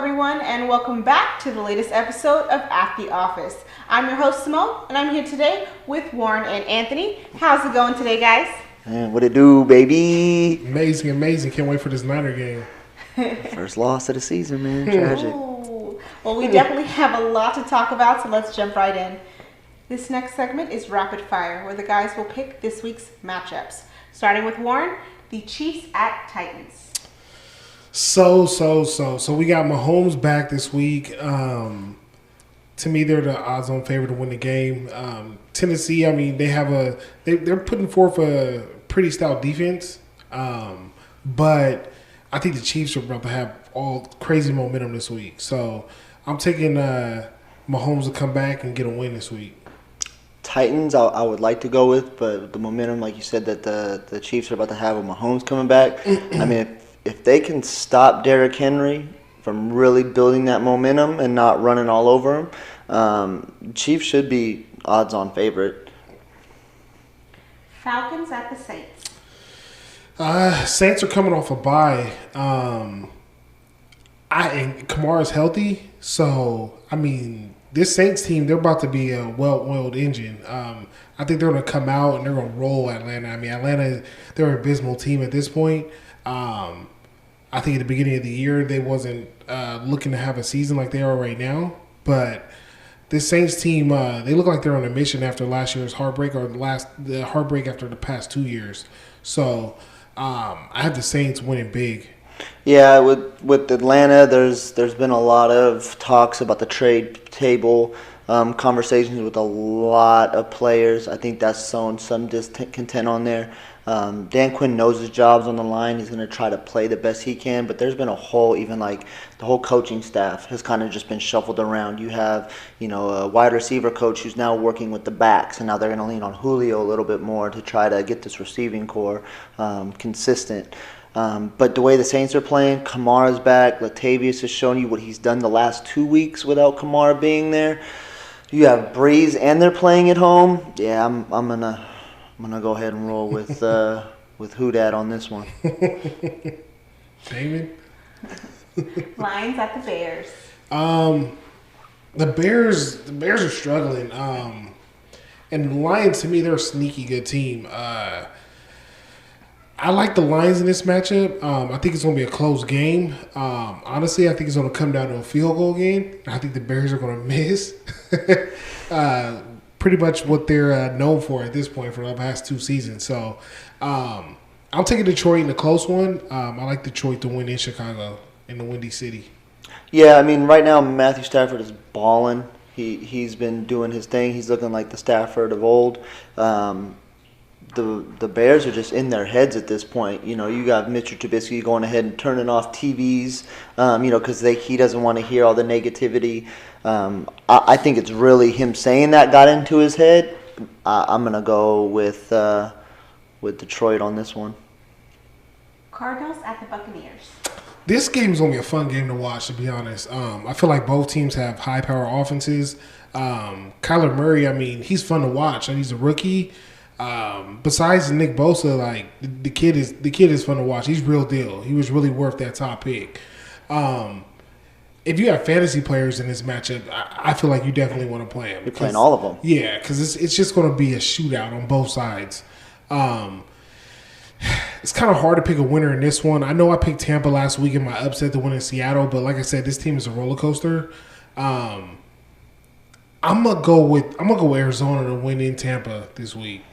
everyone, and welcome back to the latest episode of At the Office. I'm your host, Simone, and I'm here today with Warren and Anthony. How's it going today, guys? Man, what it do, baby? Amazing. Can't wait for this Niner game. First loss of the season, man. Tragic. Ooh. Well, we definitely have a lot to talk about, so let's jump right in. This next segment is Rapid Fire, where the guys will pick this week's matchups. Starting with Warren, the Chiefs at Titans. So we got Mahomes back this week. To me, they're the odds-on favorite to win the game. Tennessee, I mean, they're putting forth a pretty stout defense, but I think the Chiefs are about to have all crazy momentum this week. So I'm taking Mahomes to come back and get a win this week. Titans, I would like to go with, but the momentum, like you said, that the Chiefs are about to have with Mahomes coming back. I mean, if they can stop Derrick Henry from really building that momentum and not running all over him, Chiefs should be odds-on favorite. Falcons at the Saints. Saints are coming off a bye. And Kamara's healthy, so I mean, this Saints team, they're about to be a well-oiled engine. I think they're going to come out and they're going to roll Atlanta. I mean, Atlanta, they're an abysmal team at this point. I think at the beginning of the year, they wasn't looking to have a season like they are right now. But this Saints team, they look like they're on a mission after last year's heartbreak or the heartbreak after the past 2 years. So I have the Saints winning big. Yeah, with Atlanta, there's been a lot of talks about the trade table, conversations with a lot of players. I think that's sown some discontent on there. Dan Quinn knows his job's on the line. He's going to try to play the best he can, but there's been a whole, even like the whole coaching staff has kind of just been shuffled around. You have, a wide receiver coach who's now working with the backs, and now they're going to lean on Julio a little bit more to try to get this receiving core consistent. But the way the Saints are playing, Kamara's back. Latavius has shown you what he's done the last 2 weeks without Kamara being there. You have Breeze, and they're playing at home. Yeah, I'm gonna go ahead and roll with Who-Dat on this one. Damon? Lions at the Bears. The Bears are struggling. And the Lions, to me, they're a sneaky good team. I like the Lions in this matchup. I think it's going to be a close game. Honestly, I think it's going to come down to a field goal game. I think the Bears are going to miss. Pretty much what they're known for at this point for the past 2 seasons. So I'm taking Detroit in a close one. I like Detroit to win in Chicago, in the Windy City. Yeah, I mean, right now Matthew Stafford is balling. He's been doing his thing. He's looking like the Stafford of old. The Bears are just in their heads at this point. You got Mr. Trubisky going ahead and turning off TVs, because he doesn't want to hear all the negativity. I think it's really him saying that got into his head. I'm going to go with Detroit on this one. Cardinals at the Buccaneers. This game is going to be a fun game to watch, to be honest. I feel like both teams have high-power offenses. Kyler Murray, I mean, he's fun to watch. He's a rookie. Besides Nick Bosa, like the kid is fun to watch. He's real deal. He was really worth that top pick. If you have fantasy players in this matchup, I feel like you definitely want to play them. You're playing all of them. Yeah, because it's just going to be a shootout on both sides. It's kind of hard to pick a winner in this one. I know I picked Tampa last week in my upset to win in Seattle, but like I said, this team is a roller coaster. I'm gonna go with Arizona to win in Tampa this week.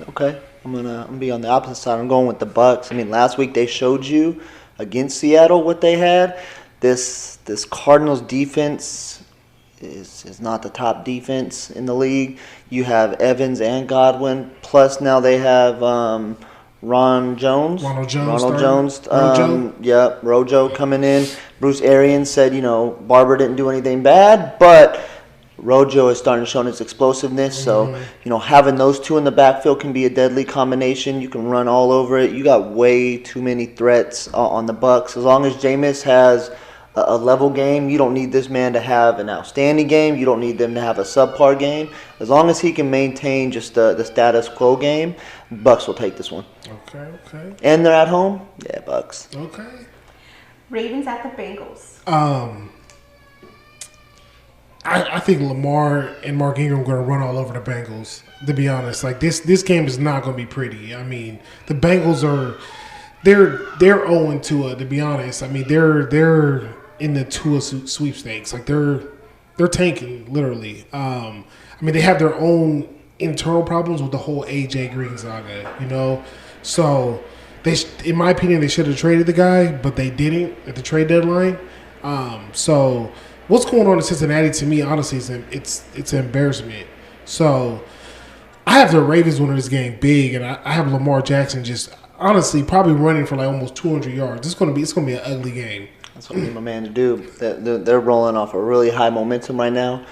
Okay, I'm gonna be on the opposite side. I'm going with the Bucs. I mean, last week they showed you against Seattle what they had. This Cardinals defense is not the top defense in the league. You have Evans and Godwin, plus now they have Ronald Jones. Rojo coming in. Bruce Arians said, Barber didn't do anything bad, but Rojo is starting to show his explosiveness. So, having those two in the backfield can be a deadly combination. You can run all over it. You got way too many threats on the Bucs. As long as Jameis has a level game, you don't need this man to have an outstanding game. You don't need them to have a subpar game. As long as he can maintain just the status quo game, Bucs will take this one. Okay. And they're at home? Yeah, Bucs. Okay. Ravens at the Bengals. I think Lamar and Mark Ingram are going to run all over the Bengals. To be honest, like this game is not going to be pretty. I mean, the Bengals they're 0-2. To be honest, I mean they're in the Tua sweepstakes. Like they're tanking literally. I mean they have their own internal problems with the whole AJ Green saga. So in my opinion, they should have traded the guy, but they didn't at the trade deadline. So what's going on in Cincinnati to me, honestly, it's an embarrassment. So I have the Ravens winning this game big, and I have Lamar Jackson just honestly probably running for like almost 200 yards. It's gonna be an ugly game. That's what I need my man to do. They're rolling off a really high momentum right now.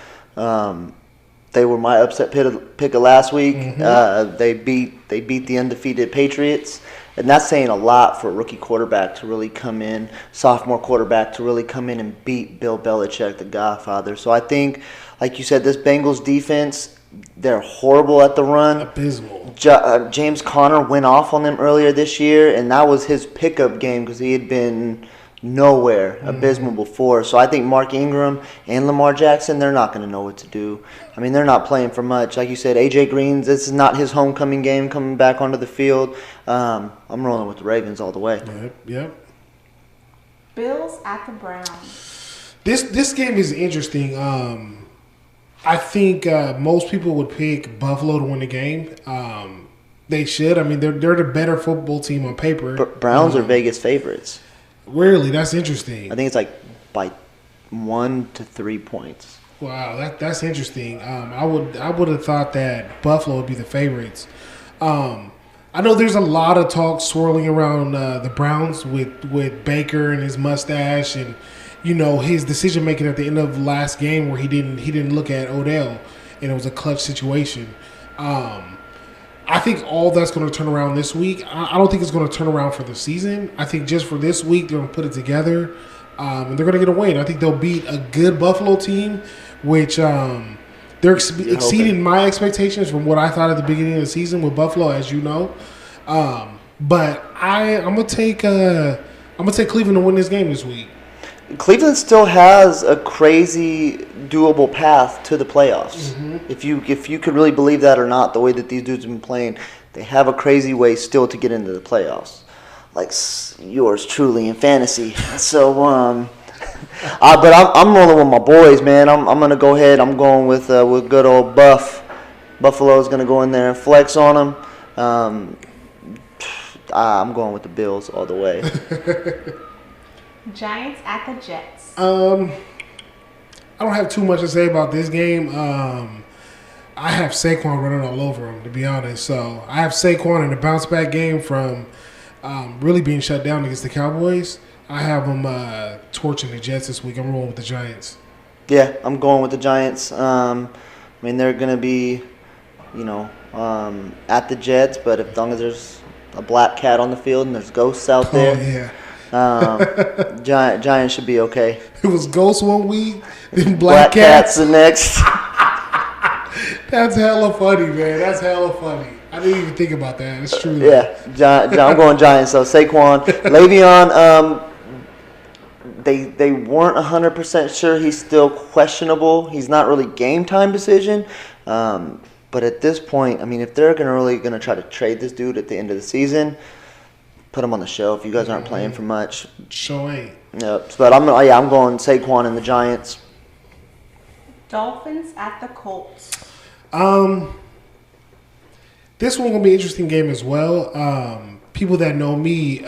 They were my upset pick of last week. Mm-hmm. They beat the undefeated Patriots. And that's saying a lot for a rookie quarterback to really come in, sophomore quarterback to really come in and beat Bill Belichick, the Godfather. So I think, like you said, this Bengals defense, they're horrible at the run. Abysmal. James Conner went off on them earlier this year, and that was his pickup game because he had been nowhere, abysmal before. So I think Mark Ingram and Lamar Jackson, they're not going to know what to do. I mean, they're not playing for much. Like you said, AJ Green, this is not his homecoming game coming back onto the field. I'm rolling with the Ravens all the way. Yep. Bills at the Browns. This game is interesting. I think most people would pick Buffalo to win the game. They should. I mean, they're the better football team on paper. Browns are Vegas favorites. Really? That's interesting. I think it's like by 1 to 3 points. Wow, that's interesting. I would have thought that Buffalo would be the favorites. I know there's a lot of talk swirling around the Browns with Baker and his mustache and his decision making at the end of last game where he didn't look at Odell and it was a clutch situation. I think all that's going to turn around this week. I don't think it's going to turn around for the season. I think just for this week, they're going to put it together, and they're going to get a win. I think they'll beat a good Buffalo team, which they're exceeding my expectations from what I thought at the beginning of the season with Buffalo, as you know. But I'm gonna take Cleveland to win this game this week. Cleveland still has a crazy doable path to the playoffs. Mm-hmm. If you could really believe that or not, the way that these dudes have been playing, they have a crazy way still to get into the playoffs. Like yours truly in fantasy. So, but I'm rolling with my boys, man. I'm gonna go ahead. I'm going with good old Buff. Buffalo's gonna go in there and flex on them. I'm going with the Bills all the way. Giants at the Jets. I don't have too much to say about this game. I have Saquon running all over him, to be honest. So I have Saquon in a bounce back game from really being shut down against the Cowboys. I have him torching the Jets this week. I'm rolling with the Giants. Yeah, I'm going with the Giants. I mean, they're going to be, at the Jets, but as long as there's a black cat on the field and there's ghosts out there. Oh, yeah. Giants should be okay. It was ghosts one week, then Black cats the next. That's hella funny, man. That's hella funny. I didn't even think about that. It's true. Yeah, I'm going Giants. So Saquon, Le'Veon. They weren't 100% sure. He's still questionable. He's not really game time decision. But at this point, I mean, if they're gonna try to trade this dude at the end of the season, put him on the shelf. You guys aren't playing for much. Sure ain't. Yep. But I'm going Saquon and the Giants. Dolphins at the Colts. This one gonna be an interesting game as well. People that know me,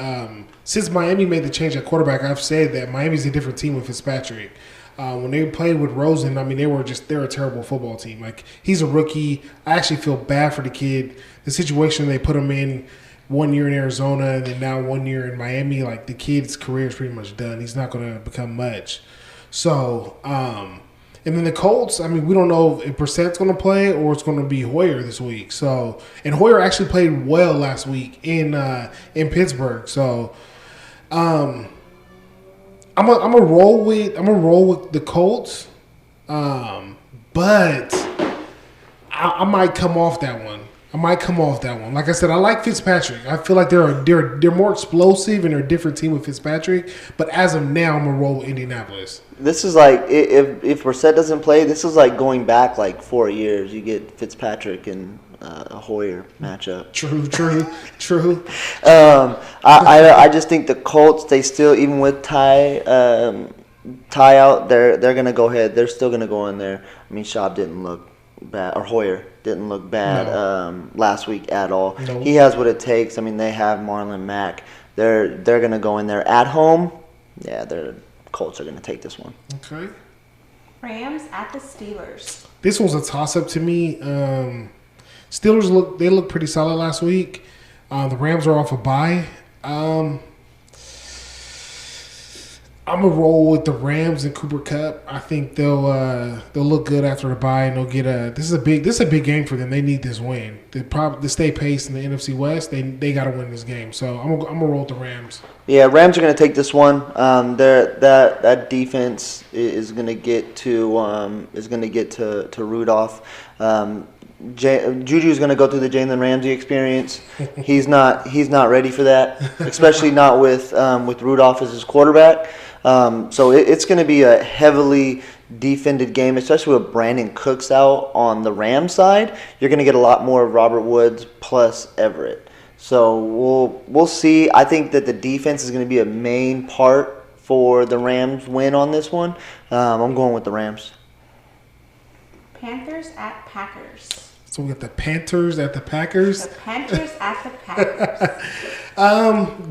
since Miami made the change at quarterback, I've said that Miami's a different team with Fitzpatrick. When they played with Rosen, I mean, they're a terrible football team. Like, he's a rookie. I actually feel bad for the kid. The situation they put him in 1 year in Arizona and then now 1 year in Miami, like, the kid's career is pretty much done. He's not going to become much. So, and then the Colts, I mean, we don't know if Brissett's going to play or it's going to be Hoyer this week. So, and Hoyer actually played well last week in Pittsburgh. So, I'm gonna roll with the Colts, but I might come off that one. I might come off that one. Like I said, I like Fitzpatrick. I feel like they're more explosive and they're a different team with Fitzpatrick. But as of now, I'm gonna roll with Indianapolis. This is like if Brissett doesn't play, this is like going back like 4 years. You get Fitzpatrick and a Hoyer matchup. True. I just think the Colts, they still, even with Ty out, they're gonna go ahead. They're still gonna go in there. I mean, Schaub didn't look bad, or Hoyer didn't look bad last week at all. No. He has what it takes. I mean, they have Marlon Mack. They're gonna go in there at home. Yeah, the Colts are gonna take this one. Okay. Rams at the Steelers. This one's a toss-up to me. Steelers look pretty solid last week. The Rams are off a bye. I'm gonna roll with the Rams and Cooper Kupp. I think they'll look good after the bye, and they'll get this is a big game for them. They need this win. To stay pace in the NFC West, they got to win this game. So I'm gonna roll with the Rams. Yeah, Rams are going to take this one. That defense is going to get to Rudolph. Juju is going to go through the Jalen Ramsey experience. He's not ready for that, especially not with Rudolph as his quarterback. So it's going to be a heavily defended game, especially with Brandon Cooks out on the Rams side. You're going to get a lot more of Robert Woods plus Everett. So we'll see. I think that the defense is going to be a main part for the Rams win on this one. I'm going with the Rams. Panthers at Packers. So we got the Panthers at the Packers. The Panthers at the Packers.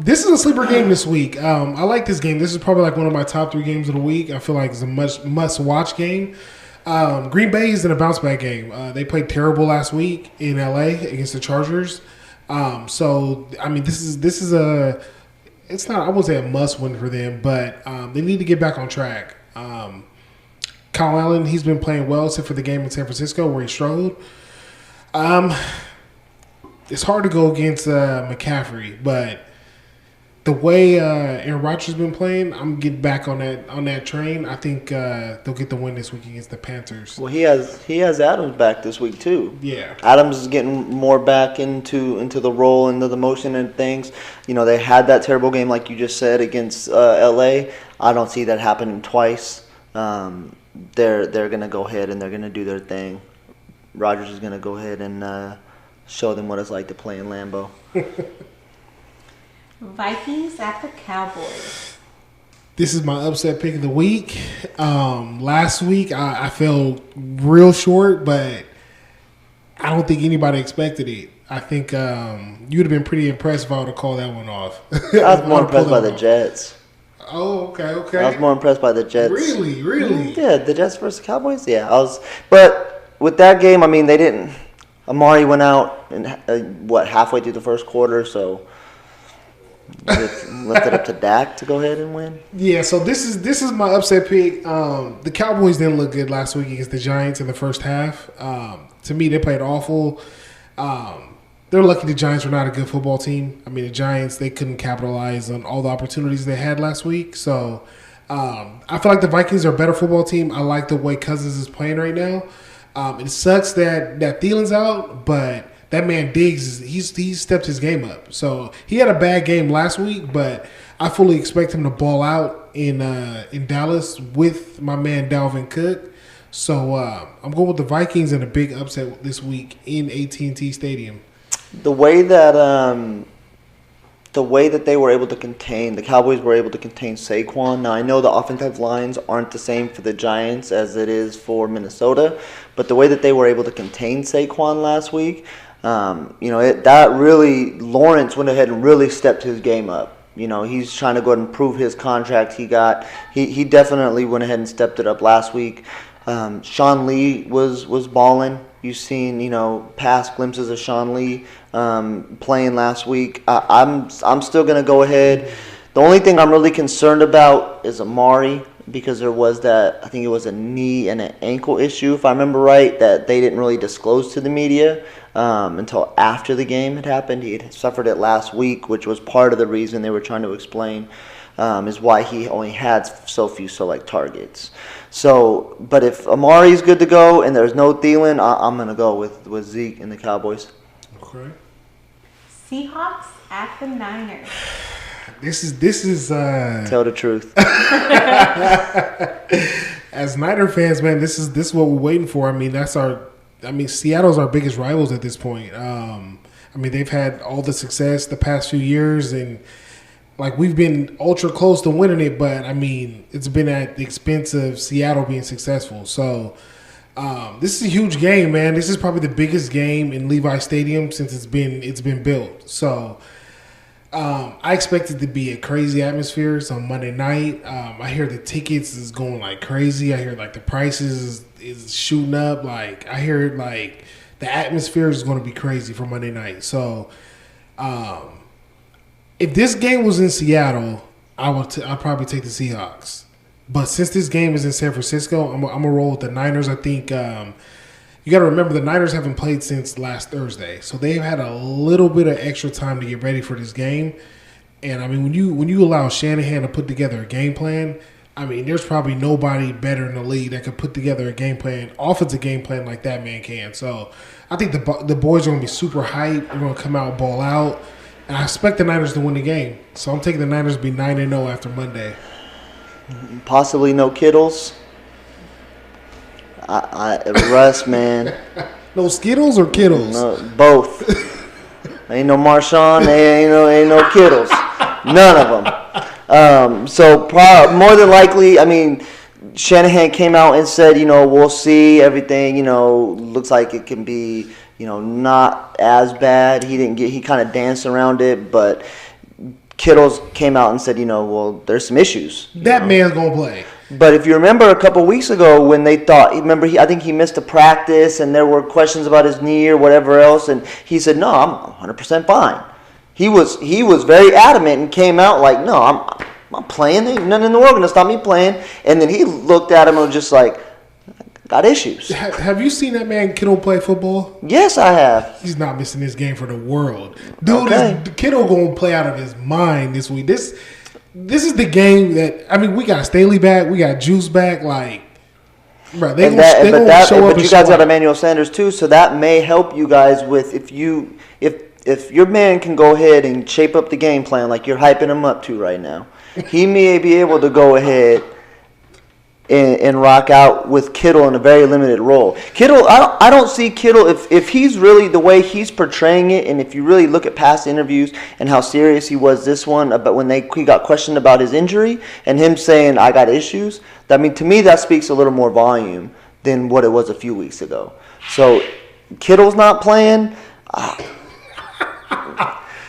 This is a sleeper game this week. I like this game. This is probably like one of my top 3 games of the week. I feel like it's a must-watch game. Green Bay is in a bounce-back game. They played terrible last week in LA against the Chargers. So I mean, this is a. It's not. I wouldn't say a must-win for them, but they need to get back on track. Kyle Allen, he's been playing well except for the game in San Francisco where he struggled. It's hard to go against McCaffrey, but the way Aaron Rodgers has been playing, I'm getting back on that train. I think they'll get the win this week against the Panthers. Well, he has Adams back this week too. Yeah, Adams is getting more back into the role, into the motion and things. You know, they had that terrible game like you just said against LA. I don't see that happening twice. They're gonna go ahead and they're gonna do their thing. Rodgers is gonna go ahead and show them what it's like to play in Lambeau. Vikings at the Cowboys. This is my upset pick of the week. Last week I fell real short, but I don't think anybody expected it. I think you'd have been pretty impressed if I would have called that one off. I was more impressed by the Jets. Oh, okay. I was more impressed by the Jets. Really? Yeah, the Jets versus Cowboys. Yeah, But with that game, I mean, they didn't. Amari went out and halfway through the first quarter, so left it up to Dak to go ahead and win. Yeah, so this is my upset pick. The Cowboys didn't look good last week against the Giants in the first half. To me, they played awful. They're lucky the Giants were not a good football team. I mean, the Giants, they couldn't capitalize on all the opportunities they had last week. So I feel like the Vikings are a better football team. I like the way Cousins is playing right now. It sucks that Thielen's out, but that man Diggs, he's stepped his game up. So he had a bad game last week, but I fully expect him to ball out in Dallas with my man Dalvin Cook. So I'm going with the Vikings in a big upset this week in AT&T Stadium. The way that they were able to contain, the Cowboys were able to contain Saquon. Now, I know the offensive lines aren't the same for the Giants as it is for Minnesota, but the way that they were able to contain Saquon last week, Lawrence went ahead and really stepped his game up. You know, he's trying to go ahead and prove his contract he definitely went ahead and stepped it up last week. Sean Lee was balling. You've seen, past glimpses of Sean Lee playing last week. I'm still going to go ahead. The only thing I'm really concerned about is Amari, because there was I think it was a knee and an ankle issue, if I remember right, that they didn't really disclose to the media until after the game had happened. He had suffered it last week, which was part of the reason they were trying to explain is why he only had so few select targets. So, but if Amari's good to go and there's no Thielen, I'm going to go with Zeke and the Cowboys. Okay. Seahawks at the Niners. This is Tell the truth. as Niner fans, man, this is what we're waiting for. I mean, Seattle's our biggest rivals at this point. They've had all the success the past few years, and like we've been ultra close to winning it, but I mean, it's been at the expense of Seattle being successful. So this is a huge game, man. This is probably the biggest game in Levi Stadium since it's been built. So I expect it to be a crazy atmosphere. It's on Monday night. I hear the tickets is going like crazy. I hear like the prices is shooting up. Like I hear like the atmosphere is going to be crazy for Monday night. So if this game was in Seattle, I'd probably take the Seahawks. But since this game is in San Francisco, I'm gonna roll with the Niners. I think you got to remember the Niners haven't played since last Thursday, so they've had a little bit of extra time to get ready for this game. And I mean, when you allow Shanahan to put together a game plan, I mean, there's probably nobody better in the league that could put together a game plan, offensive game plan like that man can. So I think the boys are gonna be super hyped. They're gonna come out, ball out, and I expect the Niners to win the game. So I'm taking the Niners to be 9-0 after Monday. Possibly no Kittles. Russ, man. No Skittles or Kittles? No, both. Ain't no Marshawn. Ain't no Kittles. None of them. So more than likely, I mean, Shanahan came out and said, we'll see everything. Looks like it can be, not as bad. He kind of danced around it, but Kittles came out and said, well, there's some issues. That man's gonna play. But if you remember a couple weeks ago when they thought, I think he missed a practice and there were questions about his knee or whatever else, and he said, no, I'm 100% fine. He was very adamant and came out like, no, I'm playing. Ain't nothing in the world gonna stop me playing. And then he looked at him and was just like, got issues. Have you seen that man Kittle play football? Yes, I have. He's not missing this game for the world. Dude, Okay. Kittle gonna play out of his mind this week. This is the game that we got Staley back, we got Juice back. Like, bro, they gonna show up. But you guys got Emmanuel Sanders too, so that may help you guys with if your man can go ahead and shape up the game plan like you're hyping him up to right now. He may be able to go ahead and rock out with Kittle in a very limited role. Kittle, I don't see Kittle if he's really the way he's portraying it, and if you really look at past interviews and how serious he was this one, but when he got questioned about his injury and him saying I got issues, to me that speaks a little more volume than what it was a few weeks ago. So Kittle's not playing.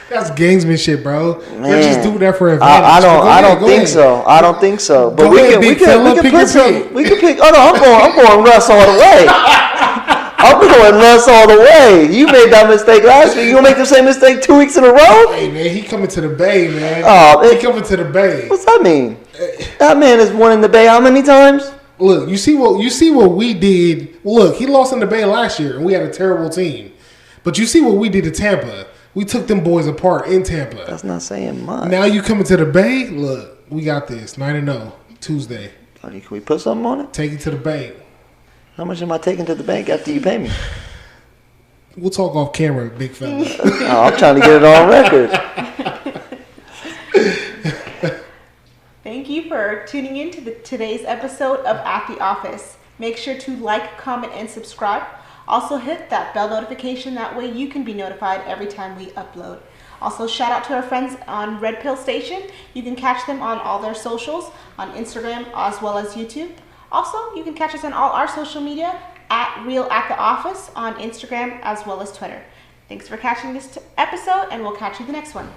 That's gamesmanship, bro. Man. They're just doing that for advantage. I don't think so. I don't think so. But we can put some. We can pick. Oh no, I'm going Russ all the way. I'm going Russ all the way. You made that mistake last week. You gonna make the same mistake 2 weeks in a row? Hey man, he coming to the Bay, man. Oh, he coming to the Bay. What's that mean? That man has won in the Bay how many times? Look, you see what we did. Look, he lost in the Bay last year, and we had a terrible team. But you see what we did to Tampa. We took them boys apart in Tampa. That's not saying much. Now you coming to the Bay? Look, we got this. 9-0 Tuesday. Can we put something on it? Take it to the bank. How much am I taking to the bank after you pay me? We'll talk off camera, big fella. I'm trying to get it on record. Thank you for tuning in to today's episode of At the Office. Make sure to like, comment, and subscribe. Also hit that bell notification. That way you can be notified every time we upload. Also, shout out to our friends on Red Pill Station. You can catch them on all their socials, on Instagram as well as YouTube. Also, you can catch us on all our social media at Real at the Office on Instagram as well as Twitter. Thanks for catching this episode, and we'll catch you the next one.